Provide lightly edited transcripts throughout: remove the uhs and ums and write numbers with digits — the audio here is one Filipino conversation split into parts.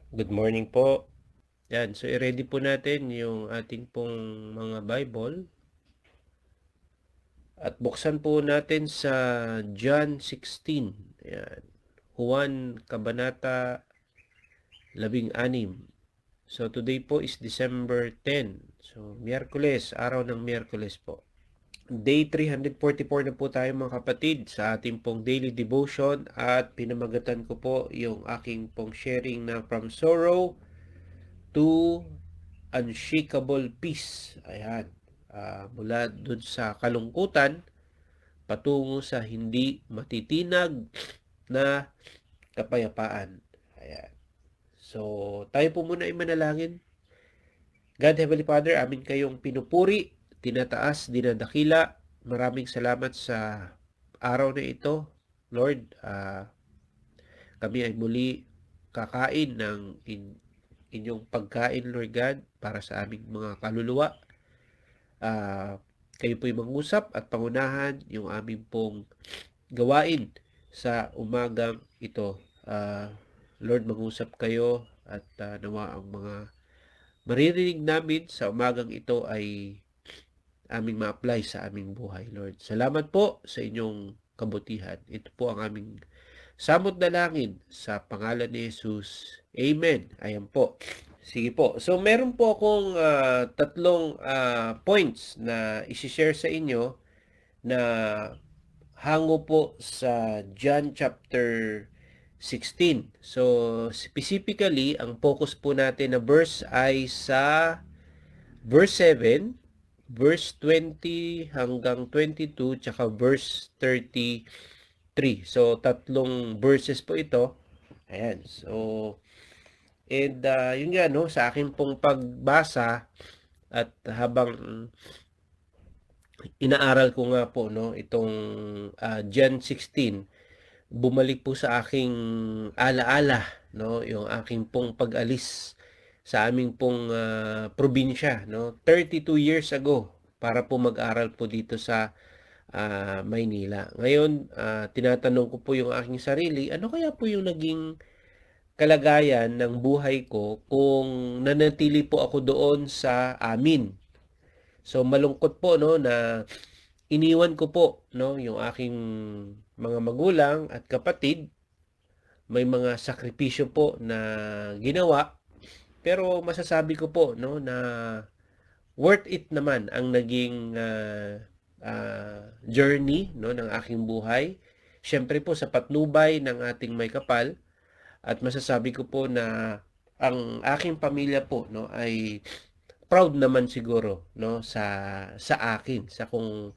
Good morning po. Yan, so i-ready po natin yung ating pong mga Bible at buksan po natin sa John 16. Yan. Juan Kabanata 16. So today po is December 10. So Miyerkules, araw ng Miyerkules po. Day 344 na po tayo mga kapatid sa ating pong daily devotion at pinamagatan ko po yung aking pong sharing na from sorrow to unshakable peace. Ayan. Mula dun sa kalungkutan patungo sa hindi matitinag na kapayapaan. Ayan. So, tayo po muna ay manalangin. God, Heavenly Father, amin kayong pinupuri, tinataas, dinadakila. Maraming salamat sa araw na ito. Lord, kami ay muli kakain ng inyong pagkain, Lord God, para sa aming mga kaluluwa. Kayo po'y mangusap at pangunahan yung aming pong gawain sa umagang ito. Lord, mangusap kayo at nawa ang mga maririnig namin sa umagang ito ay aming ma-apply sa aming buhay, Lord. Salamat po sa inyong kabutihan. Ito po ang aming samot dalangin sa pangalan ni Jesus. Amen. Ayan po. Sige po. So, meron po akong tatlong points na isi-share sa inyo na hango po sa John chapter 16. So, specifically, ang focus po natin na verse ay sa verse 7, verse 20 hanggang 22, tsaka verse 33. So, tatlong verses po ito. Ayan. So, and yun nga, no, sa akin pong pagbasa at habang inaaral ko nga po, no, itong John 16, bumalik po sa aking alaala, no, yung aking pong pag-alis sa aming pong probinsya, no, 32 years ago para po mag-aral po dito sa Maynila. Ngayon, tinatanong ko po yung aking sarili, ano kaya po yung naging kalagayan ng buhay ko kung nanatili po ako doon sa amin. So malungkot po, no, na iniwan ko po, no, yung aking mga magulang at kapatid. May mga sakripisyo po na ginawa, pero masasabi ko po, no, na worth it naman ang naging journey, no, ng aking buhay. Siyempre po sa patnubay ng ating may kapal, at masasabi ko po na ang aking pamilya po, no, ay proud naman siguro, no, sa akin, sa kung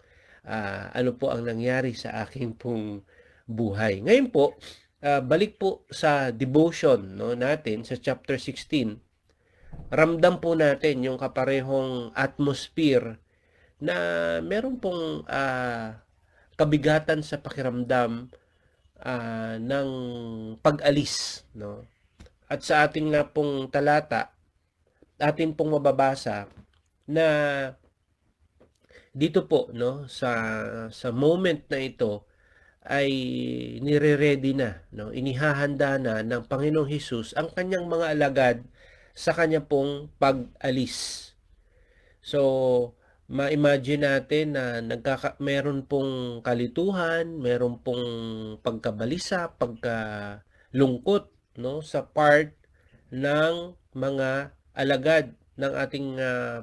ano po ang nangyari sa aking pong buhay. Ngayon po, balik po sa devotion, no, natin sa chapter 16. Ramdam po natin yung kaparehong atmosphere na meron pong kabigatan sa pakiramdam ng pag-alis, no. At sa ating nga pong talata, atin pong mababasa na dito po, no, sa moment na ito ay nire-ready na, no, inihahanda na ng Panginoong Hesus ang kanyang mga alagad sa kanya pong pag-alis. So, ma-imagine natin na meron pong kalituhan, meron pong pagkabalisa, pagkalungkot, no, sa part ng mga alagad ng ating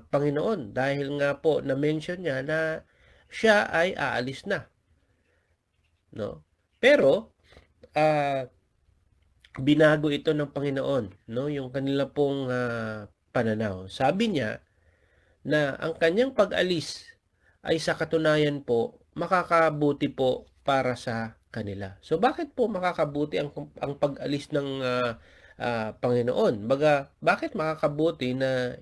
Panginoon, dahil nga po na-mention niya na siya ay aalis na, no. Pero binago ito ng Panginoon, no, yung kanila pong pananaw. Sabi niya na ang kanyang pag-alis ay sa katunayan po makakabuti po para sa kanila. So bakit po makakabuti ang pag-alis ng Panginoon? Baga, bakit makakabuti na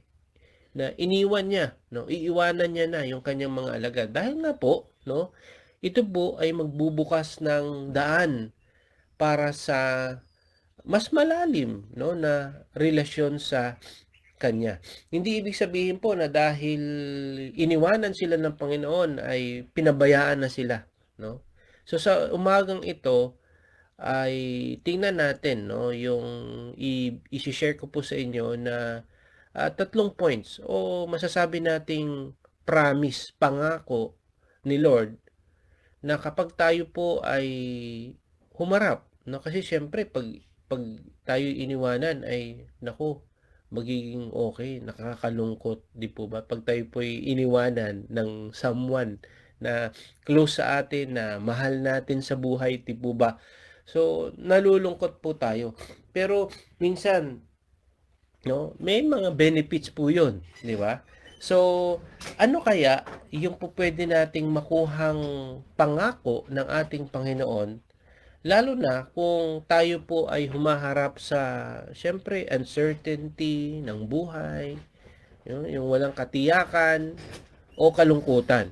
iniwan niya, no? Iiwanan niya na yung kanyang mga alagad. Dahil nga po, no, ito po ay magbubukas ng daan para sa mas malalim, no, na relasyon sa kanya. Hindi ibig sabihin po na dahil iniwanan sila ng Panginoon ay pinabayaan na sila, no? So sa umagang ito, ay tingnan natin, no, yung i-share ko po sa inyo na 3 points o masasabi nating promise, pangako ni Lord na kapag tayo po ay humarap, no, kasi siyempre pag tayo iniwanan ay naku, magiging okay, nakakalungkot, 'di po ba? Pag tayo po'y iniwanan ng someone na close sa atin, na mahal natin sa buhay, 'di po ba? So, nalulungkot po tayo. Pero minsan, no, may mga benefits po 'yun, 'di ba? So, ano kaya yung pupuwede nating makuhang pangako ng ating Panginoon, lalo na kung tayo po ay humaharap sa siyempre uncertainty ng buhay, yung walang katiyakan o kalungkutan.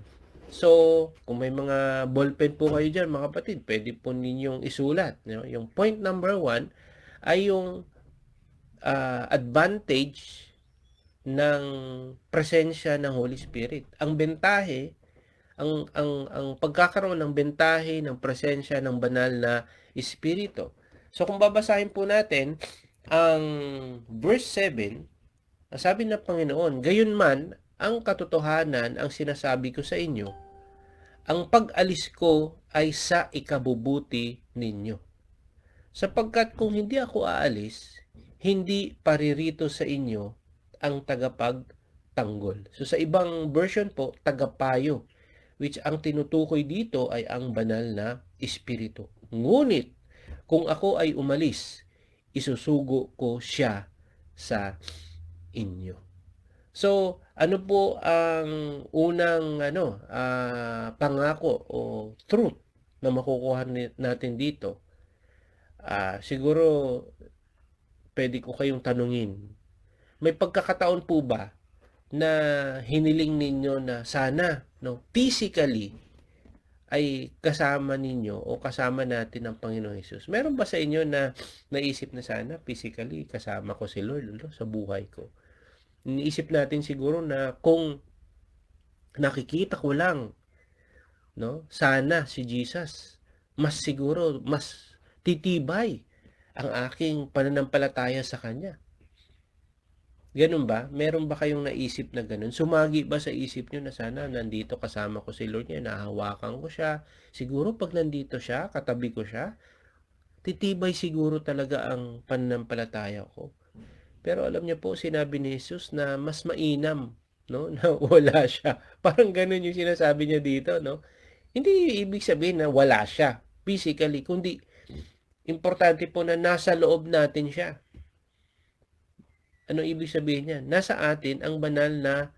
So, kung may mga ballpen po kayo diyan mga kapatid, puwede po ninyong isulat, yung point number 1 ay yung advantage ng presensya ng Holy Spirit. Ang bentahe, ang pagkakaroon ng bentahe ng presensya ng banal na Espiritu. So kung babasahin po natin ang verse 7, sabi ng Panginoon, "Gayunman, ang katotohanan ang sinasabi ko sa inyo, ang pag-alis ko ay sa ikabubuti ninyo. Sapagkat kung hindi ako aalis, hindi paririto sa inyo ang tagapagtanggol." So sa ibang version po, tagapayo, which ang tinutukoy dito ay ang banal na Espiritu. Ngunit kung ako ay umalis, isusugo ko siya sa inyo. So, ano po ang unang pangako o truth na makukuha natin dito? Siguro pwede ko kayong tanungin. May pagkakataon po ba na hiniling ninyo na sana, no, physically ay kasama ninyo o kasama natin ang Panginoong Hesus? Meron ba sa inyo na naisip na sana physically kasama ko si Lord, no, sa buhay ko? Iniisip natin siguro na kung nakikita ko lang, no, sana si Jesus, mas siguro mas titibay ang aking pananampalataya sa kanya. Ganun ba? Meron ba kayong naisip na ganun? Sumagi ba sa isip nyo na sana nandito kasama ko si Lord niya, nahawakan ko siya? Siguro pag nandito siya, katabi ko siya, titibay siguro talaga ang pananampalataya ko. Pero alam niyo po, sinabi ni Jesus na mas mainam, no, na wala siya. Parang ganun yung sinasabi niya dito, no? Hindi ibig sabihin na wala siya physically, kundi importante po na nasa loob natin siya. Ano ibig sabihin niyan? Nasa atin ang banal na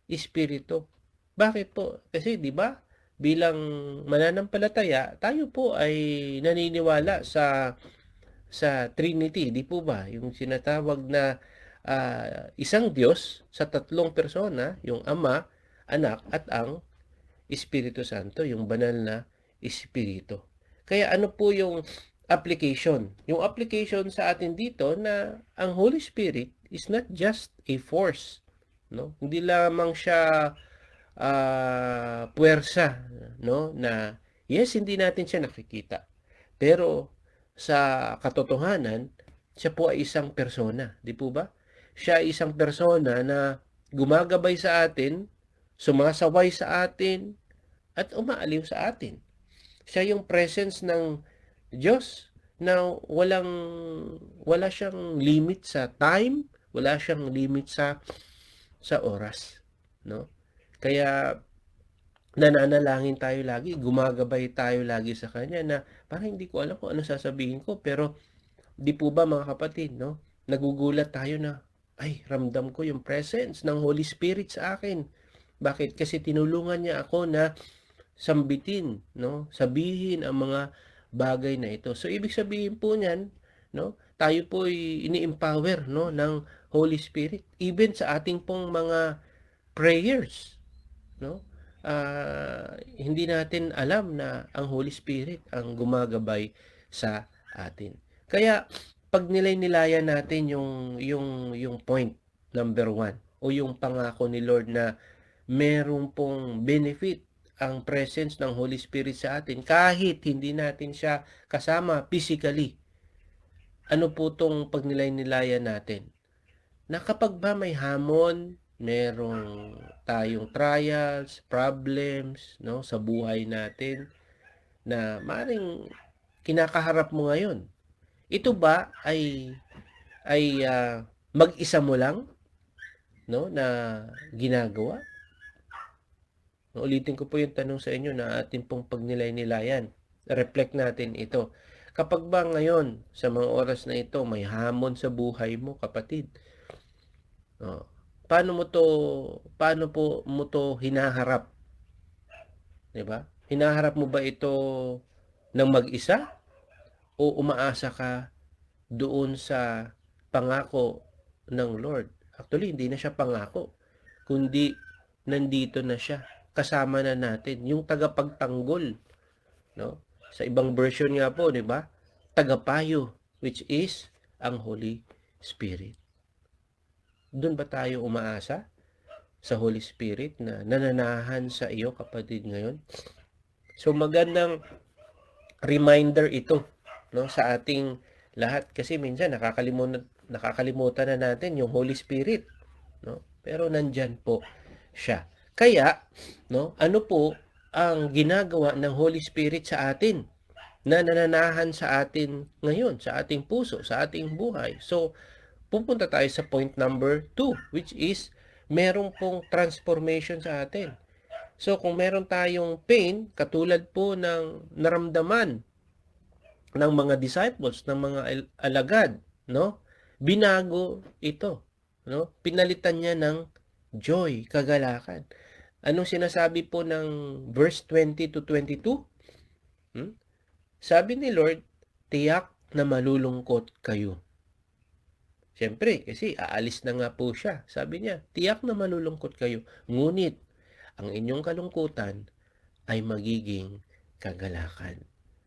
Espiritu. Bakit po? Kasi 'di ba, bilang mananampalataya, tayo po ay naniniwala sa Trinity, 'di po ba? Yung sinatawag na isang Diyos sa 3 persona, yung Ama, Anak at ang Espiritu Santo, yung banal na Espiritu. Kaya ano po yung application? Yung application sa atin dito na ang Holy Spirit is not just a force, no? Hindi lamang siya puwersa, no, na yes, hindi natin siya nakikita. Pero sa katotohanan, siya po ay isang persona, di po ba? Siya ay isang persona na gumagabay sa atin, sumasaway sa atin, at umaaliw sa atin. Siya yung presence ng Diyos na wala siyang limit sa time, wala siyang limit sa oras, no? Kaya nananalangin tayo lagi, gumagabay tayo lagi sa kanya na parang hindi ko alam kung ano sasabihin ko, pero di po ba mga kapatid, no? Nagugulat tayo na, ay, ramdam ko yung presence ng Holy Spirit sa akin. Bakit? Kasi tinulungan niya ako na sambitin, no? Sabihin ang mga bagay na ito. So ibig sabihin po niyan, no? Tayo po ay ini-empower, no, ng Holy Spirit even sa ating pong mga prayers, no? Hindi natin alam na ang Holy Spirit ang gumagabay sa atin. Kaya pag nilay-nilayan natin yung point number 1 o yung pangako ni Lord na meron pong benefit ang presence ng Holy Spirit sa atin kahit hindi natin siya kasama physically. Ano po tong pagnilay-nilayan natin? Na kapag ba may hamon, merong tayong trials, problems, no, sa buhay natin na maaaring kinakaharap mo ngayon. Ito ba ay mag-isa mo lang, no, na ginagawa? Ulitin ko po yung tanong sa inyo na atin pong pagnilay-nilayan. Reflect natin ito. Kapag ba ngayon, sa mga oras na ito, may hamon sa buhay mo, kapatid, oh, paano po mo to hinaharap? 'Di ba? Hinaharap mo ba ito ng mag-isa o umaasa ka doon sa pangako ng Lord? Actually, hindi na siya pangako, kundi nandito na siya. Kasama na natin yung tagapagtanggol, no? Sa ibang version nga po, 'di ba? Tagapayo, which is ang Holy Spirit. Doon ba tayo umaasa sa Holy Spirit na nananahan sa iyo, kapatid, ngayon? So magandang reminder ito, no, sa ating lahat kasi minsan nakakalimutan na natin yung Holy Spirit, no? Pero nandyan po siya. Kaya, no, ano po ang ginagawa ng Holy Spirit sa atin na nananahan sa atin ngayon, sa ating puso, sa ating buhay? So, pupunta tayo sa point number 2, which is merong pong transformation sa atin. So, kung meron tayong pain, katulad po ng naramdaman ng mga disciples, ng mga alagad, no? Binago ito, no? Pinalitan niya ng joy, kagalakan. Anong sinasabi po ng verse 20 to 22? Sabi ni Lord, tiyak na malulungkot kayo. Siyempre, kasi aalis na nga po siya. Sabi niya, tiyak na malulungkot kayo. Ngunit, ang inyong kalungkutan ay magiging kagalakan.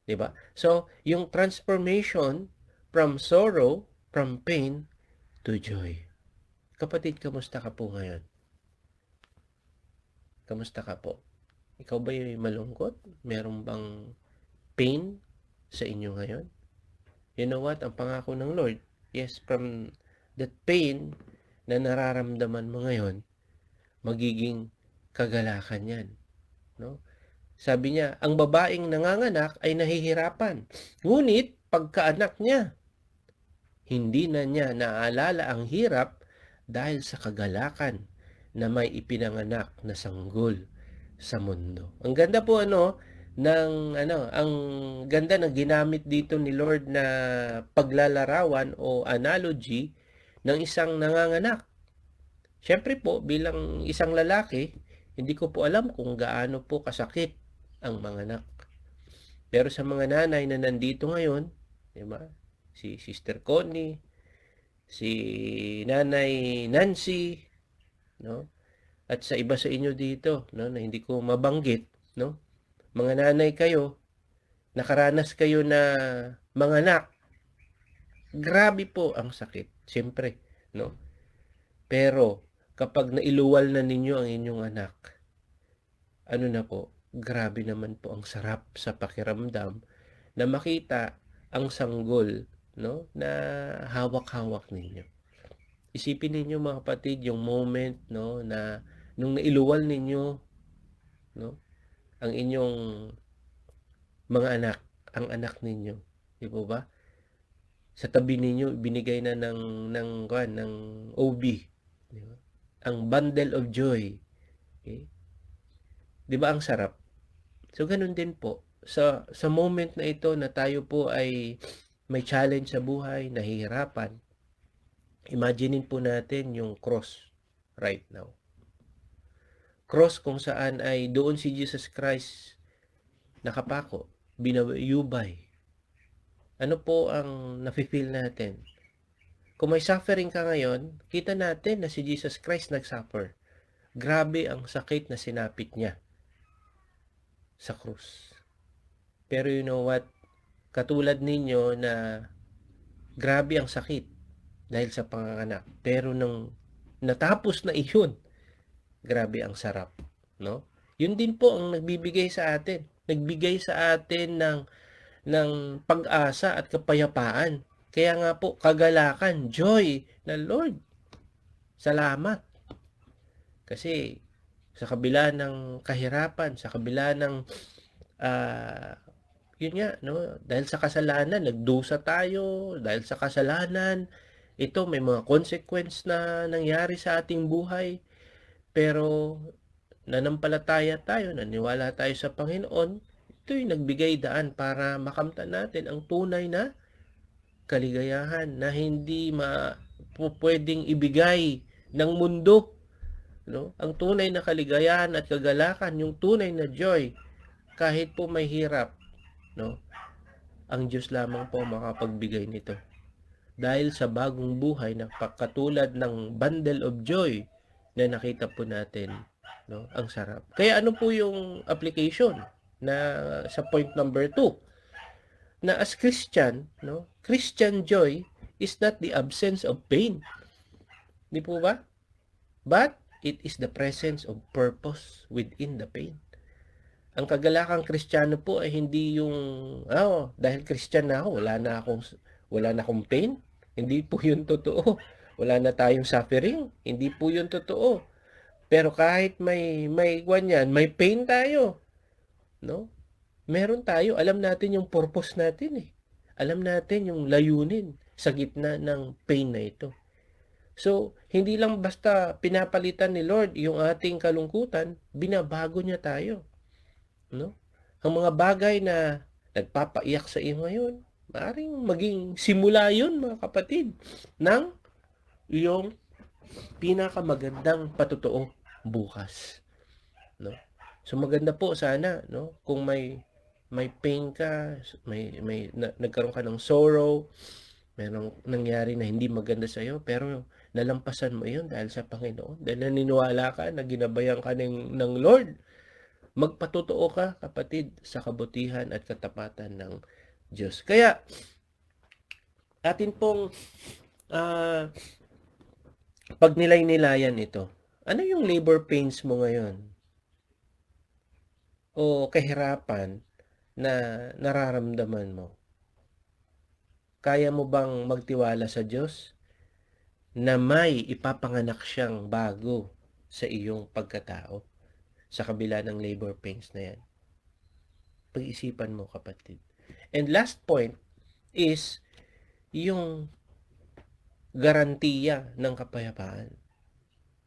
'Di ba? So, yung transformation from sorrow, from pain to joy. Kapatid, kamusta ka po ngayon? Kamusta ka po? Ikaw ba yung malungkot? Meron bang pain sa inyo ngayon? You know what? Ang pangako ng Lord, yes, from that pain na nararamdaman mo ngayon, magiging kagalakan yan. No? Sabi niya, ang babaeng nanganganak ay nahihirapan. Ngunit, pagkaanak niya, hindi na niya naaalala ang hirap dahil sa kagalakan na may ipinanganak na sanggol sa mundo. Ang ganda po ang ganda na ginamit dito ni Lord na paglalarawan o analogy ng isang nanganganak. Siyempre po, bilang isang lalaki, hindi ko po alam kung gaano po kasakit ang manganak. Pero sa mga nanay na nandito ngayon, di ba? Si Sister Connie, si Nanay Nancy, no? At sa iba sa inyo dito, no, na hindi ko mabanggit, no? Mga nanay kayo, nakaranas kayo na manganak. Grabe po ang sakit, siyempre, no? Pero kapag nailuwal na ninyo ang inyong anak, ano na po, grabe naman po ang sarap sa pakiramdam na makita ang sanggol, no, na hawak-hawak ninyo. Isipin ninyo, mga kapatid, yung moment, no, na nung nailuwal ninyo, no, ang inyong mga anak, ang anak ninyo, di po ba? Sa tabi ninyo, binigay na ng OB, di ba? Ang bundle of joy. Okay? Di ba ang sarap? So, ganun din po. Sa moment na ito na tayo po ay may challenge sa buhay, nahihirapan, imaginein po natin yung cross right now. Cross kung saan ay doon si Jesus Christ nakapako, binayubay. Ano po ang nafe-feel natin? Kung may suffering ka ngayon, kita natin na si Jesus Christ nagsuffer. Grabe ang sakit na sinapit niya sa krus. Pero you know what? Katulad ninyo na grabe ang sakit dahil sa panganganak. Pero nung natapos na iyon, grabe ang sarap, no? Yun din po ang nagbibigay sa atin. Nagbigay sa atin ng pag-asa at kapayapaan. Kaya nga po, kagalakan, joy na Lord, salamat. Kasi sa kabila ng kahirapan, sa kabila ng yun nga, no? Dahil sa kasalanan, nagdusa tayo. Dahil sa kasalanan, ito may mga consequence na nangyari sa ating buhay. Pero nanampalataya tayo, naniwala tayo sa Panginoon, ito'y nagbigay daan para makamtan natin ang tunay na kaligayahan na hindi pwedeng ibigay ng mundo. No? Ang tunay na kaligayahan at kagalakan, yung tunay na joy, kahit po may hirap, no? Ang Diyos lamang po makapagbigay nito. Dahil sa bagong buhay na katulad ng bundle of joy na nakita po natin, no? Ang sarap. Kaya ano po yung application na sa point number 2? Na as Christian, no? Christian joy is not the absence of pain. Di po ba? But it is the presence of purpose within the pain. Ang kagalakang Kristiyano po ay hindi yung dahil Christian na ako, wala na akong pain. Hindi po 'yun totoo. Wala na tayong suffering. Hindi po 'yun totoo. Pero kahit may ganyan, may pain tayo, no? Meron tayo, alam natin yung purpose natin eh. Alam natin yung layunin sa gitna ng pain na ito. So, hindi lang basta pinapalitan ni Lord yung ating kalungkutan, binabago niya tayo. No? Ang mga bagay na nagpapaiyak sa iyo ngayon, maaaring maging simula yun, mga kapatid, ng iyong pinakamagandang patotoo bukas. No? So maganda po sana, no, kung may pain ka, nagkaroon ka ng sorrow, merong nangyari na hindi maganda sa iyo, pero nalampasan mo 'yon dahil sa Panginoon. Dahil naniniwala ka na ginabayan ka ng Lord. Magpatotoo ka, kapatid, sa kabutihan at katapatan ng Diyos. Kaya, atin pong pagnilay-nilayan ito. Ano yung labor pains mo ngayon? O kahirapan na nararamdaman mo? Kaya mo bang magtiwala sa Diyos na may ipapanganak siyang bago sa iyong pagkatao sa kabila ng labor pains na yan? Pag-isipan mo, kapatid. And last point is yung garantiya ng kapayapaan.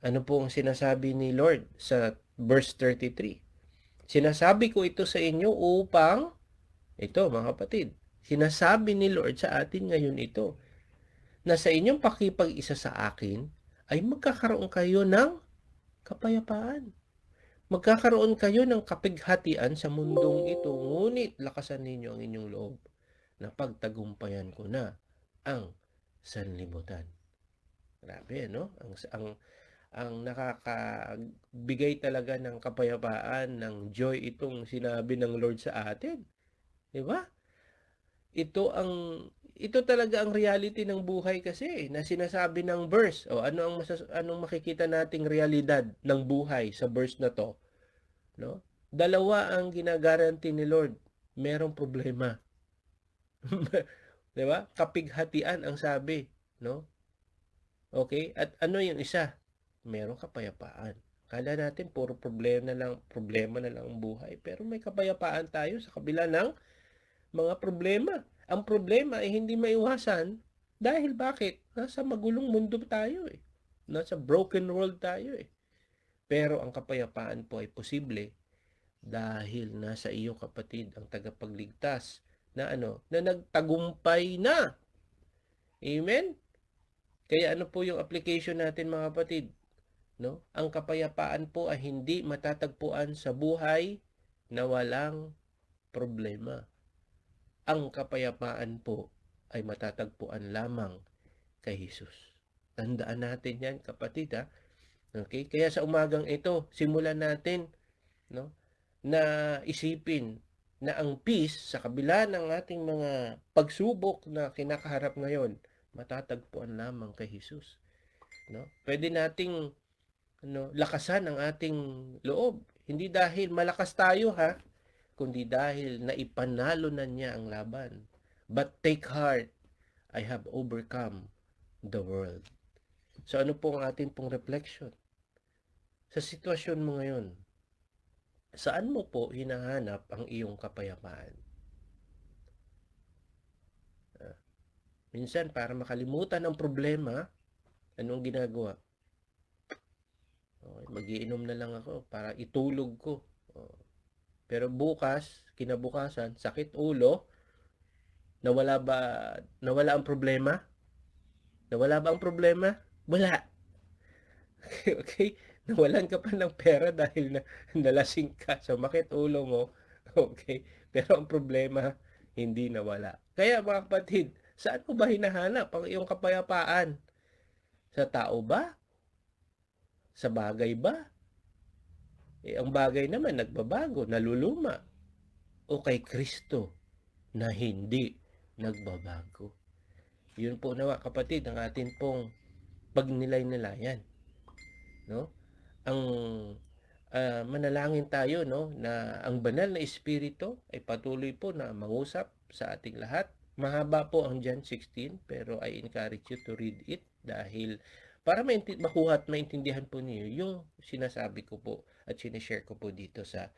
Ano po ang sinasabi ni Lord sa verse 33? Sinasabi ko ito sa inyo upang, ito mga kapatid, sinasabi ni Lord sa atin ngayon ito, na sa inyong pakipag-isa sa akin, ay magkakaroon kayo ng kapayapaan. Magkakaroon kayo ng kapighatian sa mundong ito, ngunit lakasan ninyo ang inyong loob na pagtagumpayan ko na ang sanlibutan. Grabe, no? Ang nakakabigay talaga ng kapayapaan, ng joy itong sinabi ng Lord sa atin. 'Di ba? Ito talaga ang reality ng buhay kasi na sinasabi ng verse. O anong makikita nating realidad ng buhay sa verse na 'to, no? Dalawa ang ginagaranti ni Lord. Merong problema. 'Di ba? Kapighatian ang sabi, no? Okay? At ano yung isa? Merong kapayapaan. Kala natin puro problema na lang ang buhay, pero may kapayapaan tayo sa kabila ng mga problema. Ang problema ay hindi maiwasan dahil bakit? Nasa magulong mundo tayo eh. Nasa broken world tayo eh. Pero ang kapayapaan po ay posible dahil nasa iyo, kapatid, ang tagapagligtas na na nagtagumpay na. Amen? Kaya ano po yung application natin, mga kapatid? No? Ang kapayapaan po ay hindi matatagpuan sa buhay na walang problema. Ang kapayapaan po ay matatagpuan lamang kay Jesus. Tandaan natin yan, kapatid, ha? Okay? Kaya sa umagang ito, simulan natin, no, na isipin na ang peace sa kabila ng ating mga pagsubok na kinakaharap ngayon, matatagpuan lamang kay Jesus. No? Pwede nating lakasan ang ating loob. Hindi dahil malakas tayo ha, kundi dahil naipanalo na niya ang laban. But take heart, I have overcome the world. So ano po ang ating pong reflection? Sa sitwasyon mo ngayon, saan mo po hinahanap ang iyong kapayapaan? Uh, Minsan, para makalimutan ang problema, anong ginagawa? Okay, magiinom na lang ako para itulog ko. Oh. Pero bukas, kinabukasan, sakit ulo, nawala ang problema? Nawala ba ang problema? Wala. Okay? Nawalan ka pa ng pera dahil nalasing ka, sumakit ulo mo. Okay? Pero ang problema, hindi nawala. Kaya mga kapatid, saan mo ba hinahanap ang iyong kapayapaan? Sa tao ba? Sa bagay ba? Ang bagay naman nagbabago, naluluma. O kay Kristo na hindi nagbabago. Yun po nawa kapatid ang atin pong pagnilay-nilayan, no? Ang manalangin tayo, no, na ang banal na espiritu ay patuloy po na mangusap sa ating lahat. Mahaba po ang John 16 pero I encourage you to read it dahil para makuha at maintindihan po niyo yung sinasabi ko po at sinishare ko po dito sa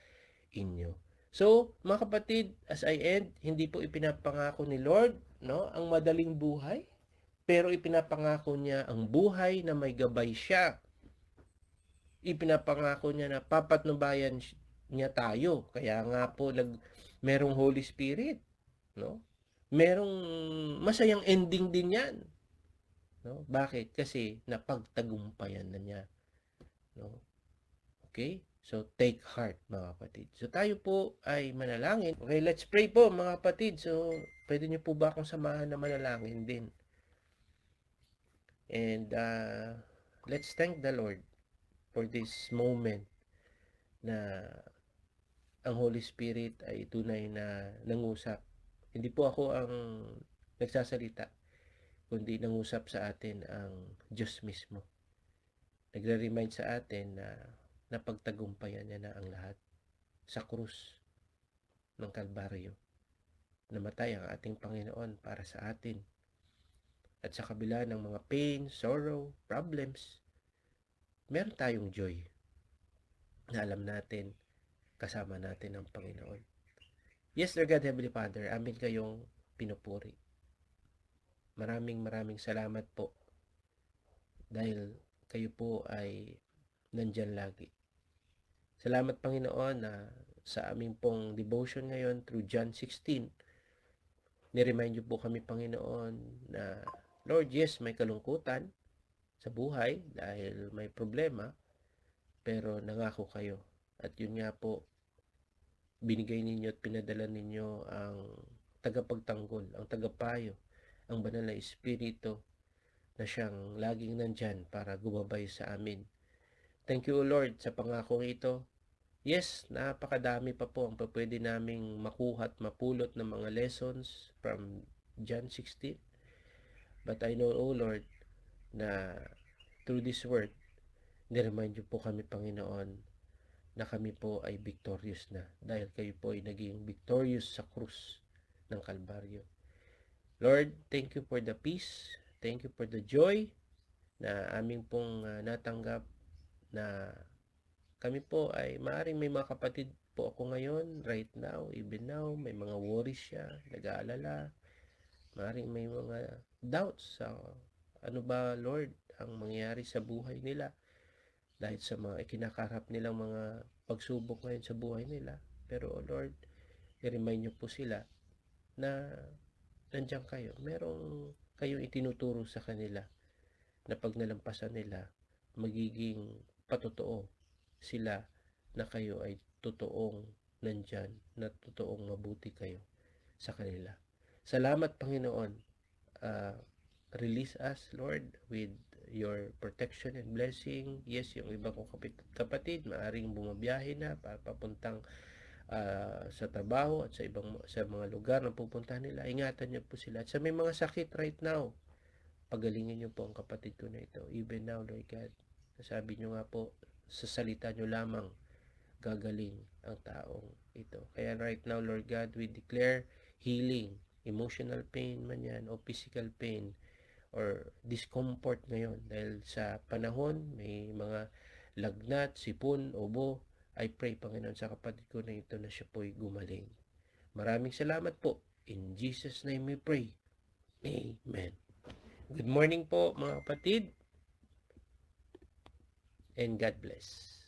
inyo. So, mga kapatid, as I end, hindi po ipinapangako ni Lord, no, ang madaling buhay, pero ipinapangako niya ang buhay na may gabay siya. Ipinapangako niya na papatnubayan niya tayo. Kaya nga po merong Holy Spirit, no? Merong masayang ending din 'yan, no? Bakit? Kasi napagtagumpayan na niya, no? Okay? So, take heart, mga kapatid. So, tayo po ay manalangin. Okay, let's pray po, mga kapatid. So, pwede niyo po ba akong samahan na manalangin din? And let's thank the Lord for this moment na ang Holy Spirit ay tunay na nangusap. Hindi po ako ang nagsasalita, kundi nangusap sa atin ang Diyos mismo. Nagre-remind sa atin na napagtagumpayan niya na ang lahat sa krus ng Kalbaryo. Namatay ang ating Panginoon para sa atin. At sa kabila ng mga pain, sorrow, problems, meron tayong joy na alam natin kasama natin ang Panginoon. Yes, Lord God, Heavenly Father, amin kayong pinupuri. Maraming salamat po dahil kayo po ay nandyan lagi. Salamat Panginoon na sa aming pong devotion ngayon through John 16, ni-remind niyo po kami Panginoon na Lord, yes, may kalungkutan sa buhay dahil may problema, pero nangako kayo. At yun nga po, binigay ninyo at pinadala ninyo ang tagapagtanggol, ang tagapayo, ang banal na espiritu na siyang laging nandyan para gumabay sa amin. Thank you, Lord, sa pangakong ito. Yes, napakadami pa po ang pwede naming makuha at mapulot ng mga lessons from John 16. But I know, O Lord, na through this word, ni-remind niyo po kami, Panginoon, na kami po ay victorious na dahil kayo po ay naging victorious sa krus ng Kalbaryo. Lord, thank you for the peace. Thank you for the joy na aming pong natanggap na kami po ay maaaring may mga kapatid po ako ngayon, right now, even now, may mga worries siya, nag-aalala, maaaring may mga doubts sa ano ba, Lord, ang mangyayari sa buhay nila dahil sa mga ikinakarap nilang mga pagsubok ngayon sa buhay nila. Pero Lord, i-remind niyo po sila na nandiyan kayo. Merong kayong itinuturo sa kanila na pag nalampasan nila, magiging patotoo sila na kayo ay totoong nandyan, na totoong mabuti kayo sa kanila. Salamat Panginoon. Release us, Lord, with your protection and blessing. Yes, yung iba kong kapatid, maaring bumabiyahe na para papuntang sa trabaho at sa mga lugar na pupuntahan nila. Ingatan niyo po sila. At sa may mga sakit right now, pagalingin niyo po ang kapatid ko na ito. Even now, Lord God, sabi niyo nga po, sa salita niyo lamang, gagaling ang taong ito. Kaya right now, Lord God, we declare healing, emotional pain man yan o physical pain or discomfort ngayon dahil sa panahon may mga lagnat, sipon, ubo. I pray, Panginoon, sa kapatid ko na ito na siya po'y gumaling. Maraming salamat po. In Jesus' name we pray. Amen. Good morning po mga kapatid and God bless.